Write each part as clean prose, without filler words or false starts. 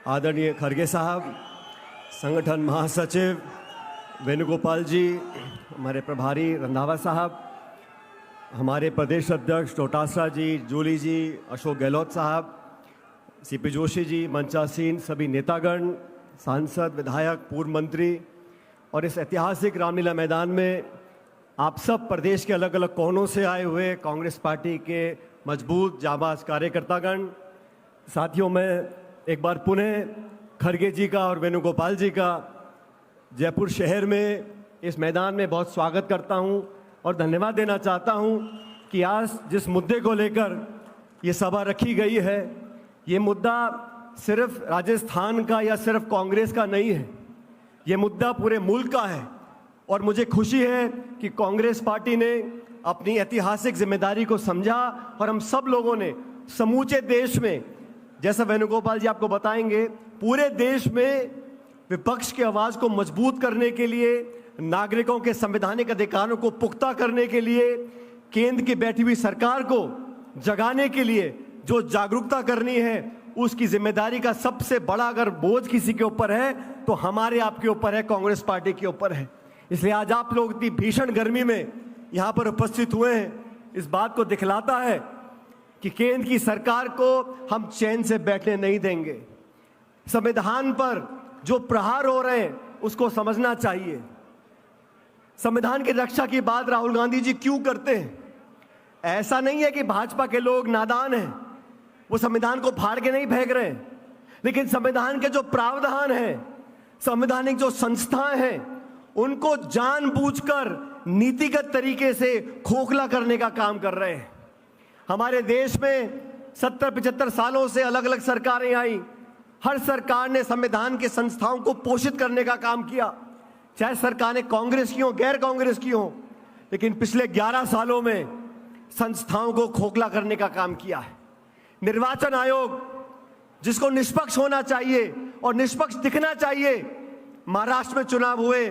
आदरणीय खड़गे साहब, संगठन महासचिव वेणुगोपाल जी, हमारे प्रभारी रंधावा साहब, हमारे प्रदेश अध्यक्ष डोटासरा जी, जूली जी, अशोक गहलोत साहब, सीपी जोशी जी, मंचासीन सभी नेतागण, सांसद, विधायक, पूर्व मंत्री और इस ऐतिहासिक रामलीला मैदान में आप सब प्रदेश के अलग अलग कोनों से आए हुए कांग्रेस पार्टी के मजबूत जाबाज कार्यकर्तागण, साथियों, मैं एक बार पुनः खड़गे जी का और वेणुगोपाल जी का जयपुर शहर में इस मैदान में बहुत स्वागत करता हूं और धन्यवाद देना चाहता हूं कि आज जिस मुद्दे को लेकर ये सभा रखी गई है, ये मुद्दा सिर्फ राजस्थान का या सिर्फ कांग्रेस का नहीं है, ये मुद्दा पूरे मुल्क का है। और मुझे खुशी है कि कांग्रेस पार्टी ने अपनी ऐतिहासिक जिम्मेदारी को समझा और हम सब लोगों ने समूचे देश में, जैसा वेणुगोपाल जी आपको बताएंगे, पूरे देश में विपक्ष की आवाज को मजबूत करने के लिए, नागरिकों के संवैधानिक अधिकारों को पुख्ता करने के लिए, केंद्र की बैठी हुई सरकार को जगाने के लिए जो जागरूकता करनी है, उसकी जिम्मेदारी का सबसे बड़ा अगर बोझ किसी के ऊपर है तो हमारे आपके ऊपर है, कांग्रेस पार्टी के ऊपर है। इसलिए आज आप लोग इतनी भीषण गर्मी में यहां पर उपस्थित हुए हैं, इस बात को दिखलाता है कि केंद्र की सरकार को हम चैन से बैठने नहीं देंगे। संविधान पर जो प्रहार हो रहे हैं उसको समझना चाहिए। संविधान की रक्षा की बात राहुल गांधी जी क्यों करते हैं? ऐसा नहीं है कि भाजपा के लोग नादान हैं, वो संविधान को फाड़ के नहीं फेंक रहे हैं, लेकिन संविधान के जो प्रावधान हैं, संवैधानिक जो संस्थाएं हैं, उनको जानबूझकर नीतिगत तरीके से खोखला करने का काम कर रहे हैं। हमारे देश में 70-75 सालों से अलग अलग सरकारें आई, हर सरकार ने संविधान के संस्थाओं को पोषित करने का काम किया, चाहे सरकारें कांग्रेस की हो, गैर कांग्रेस की हो, लेकिन पिछले 11 सालों में संस्थाओं को खोखला करने का काम किया है। निर्वाचन आयोग, जिसको निष्पक्ष होना चाहिए और निष्पक्ष दिखना चाहिए, महाराष्ट्र में चुनाव हुए,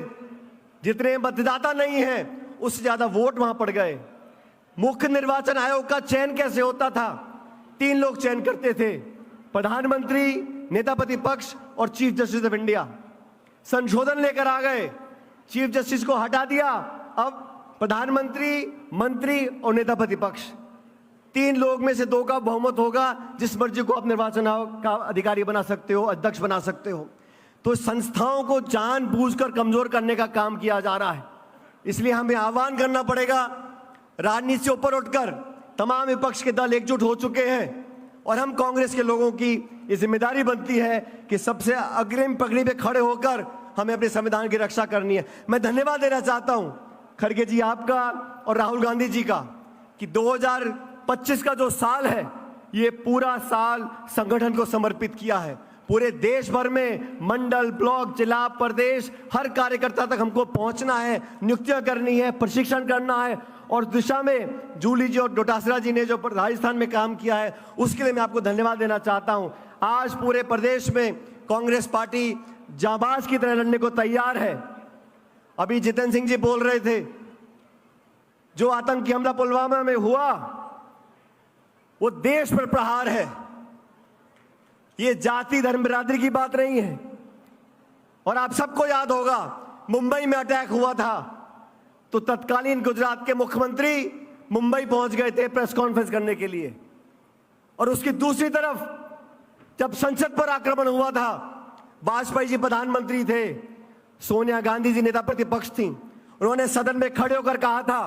जितने मतदाता नहीं हैं उससे ज्यादा वोट वहां पड़ गए। मुख्य निर्वाचन आयोग का चयन कैसे होता था? 3 लोग चयन करते थे, प्रधानमंत्री, नेता प्रतिपक्ष और चीफ जस्टिस ऑफ इंडिया। संशोधन लेकर आ गए, चीफ जस्टिस को हटा दिया, अब प्रधानमंत्री, मंत्री और नेता प्रतिपक्ष, 3 लोग में से 2 का बहुमत होगा, जिस मर्जी को आप निर्वाचन आयोग का अधिकारी बना सकते हो, अध्यक्ष बना सकते हो। तो संस्थाओं को जानबूझकर कमजोर करने का काम किया जा रहा है। इसलिए हमें आह्वान करना पड़ेगा, राजनीति से ऊपर उठकर तमाम विपक्ष के दल एकजुट हो चुके हैं और हम कांग्रेस के लोगों की ये जिम्मेदारी बनती है कि सबसे अग्रिम पगड़ी पे खड़े होकर हमें अपने संविधान की रक्षा करनी है। मैं धन्यवाद देना चाहता हूं खड़गे जी आपका और राहुल गांधी जी का कि 2025 का जो साल है, ये पूरा साल संगठन को समर्पित किया है। पूरे देश भर में मंडल, ब्लॉक, जिला, प्रदेश, हर कार्यकर्ता तक हमको पहुंचना है, नियुक्तियां करनी है, प्रशिक्षण करना है और दिशा में जूली जी और डोटासरा जी ने जो राजस्थान में काम किया है, उसके लिए मैं आपको धन्यवाद देना चाहता हूं। आज पूरे प्रदेश में कांग्रेस पार्टी जाबाज की तरह लड़ने को तैयार है। अभी जितेंद्र सिंह जी बोल रहे थे, जो आतंकी हमला पुलवामा में हुआ वो देश पर प्रहार है, ये जाति धर्म बिरादरी की बात नहीं है। और आप सबको याद होगा, मुंबई में अटैक हुआ था तो तत्कालीन गुजरात के मुख्यमंत्री मुंबई पहुंच गए थे प्रेस कॉन्फ्रेंस करने के लिए, और उसकी दूसरी तरफ जब संसद पर आक्रमण हुआ था, वाजपेयी जी प्रधानमंत्री थे, सोनिया गांधी जी नेता प्रतिपक्ष थी, उन्होंने सदन में खड़े होकर कहा था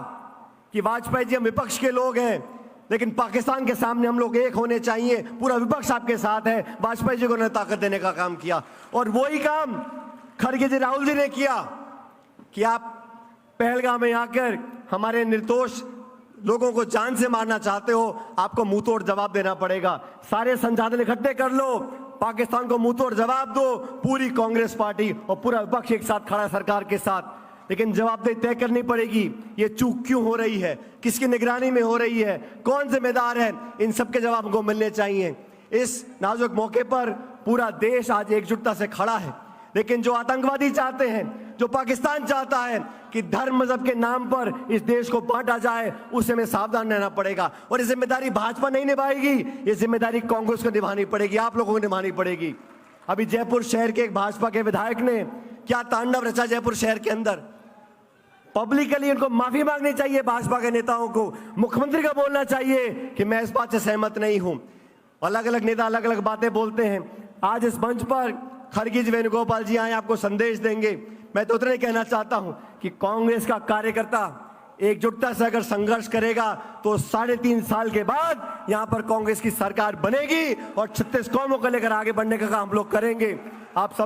कि वाजपेयी जी हम विपक्ष के लोग हैं, लेकिन पाकिस्तान के सामने हम लोग एक होने चाहिए, पूरा विपक्ष आपके साथ है। वाजपेयी जी को उन्होंने ताकत देने का काम किया और वही काम खड़गे जी, राहुल जी ने किया कि आप पहलगाम में आकर हमारे निर्दोष लोगों को जान से मारना चाहते हो, आपको मुंह तोड़ जवाब देना पड़ेगा। सारे संसाधन इकट्ठे कर लो, पाकिस्तान को मुंह तोड़ जवाब दो। पूरी कांग्रेस पार्टी और पूरा विपक्ष एक साथ खड़ा है सरकार के साथ, लेकिन जवाबदेही तय करनी पड़ेगी। ये चूक क्यों हो रही है, किसकी निगरानी में हो रही है, कौन जिम्मेदार है, इन सबके जवाब हमको मिलने चाहिए। इस नाजुक मौके पर पूरा देश आज एकजुटता से खड़ा है, लेकिन जो आतंकवादी चाहते हैं, जो पाकिस्तान चाहता है कि धर्म मजहब के नाम पर इस देश को बांटा जाए, उससे हमें सावधान रहना पड़ेगा। और ये जिम्मेदारी भाजपा नहीं निभाएगी, ये जिम्मेदारी कांग्रेस को निभानी पड़ेगी, आप लोगों को निभानी पड़ेगी। अभी जयपुर शहर के एक भाजपा के विधायक ने क्या तांडव रचा जयपुर शहर के अंदर। पब्लिकली उनको माफी मांगनी चाहिए भाजपा के नेताओं को, मुख्यमंत्री का बोलना चाहिए कि मैं इस बात से सहमत नहीं हूं। अलग अलग नेता अलग अलग बातें बोलते हैं। आज इस मंच पर खरगीज वेणुगोपाल जी आए, आपको संदेश देंगे। मैं तो उतना ही कहना चाहता हूं कि कांग्रेस का कार्यकर्ता एकजुटता से अगर संघर्ष करेगा तो 3.5 साल के बाद यहां पर कांग्रेस की सरकार बनेगी और 36 कौमों को लेकर आगे बढ़ने का काम हम लोग करेंगे। आप सब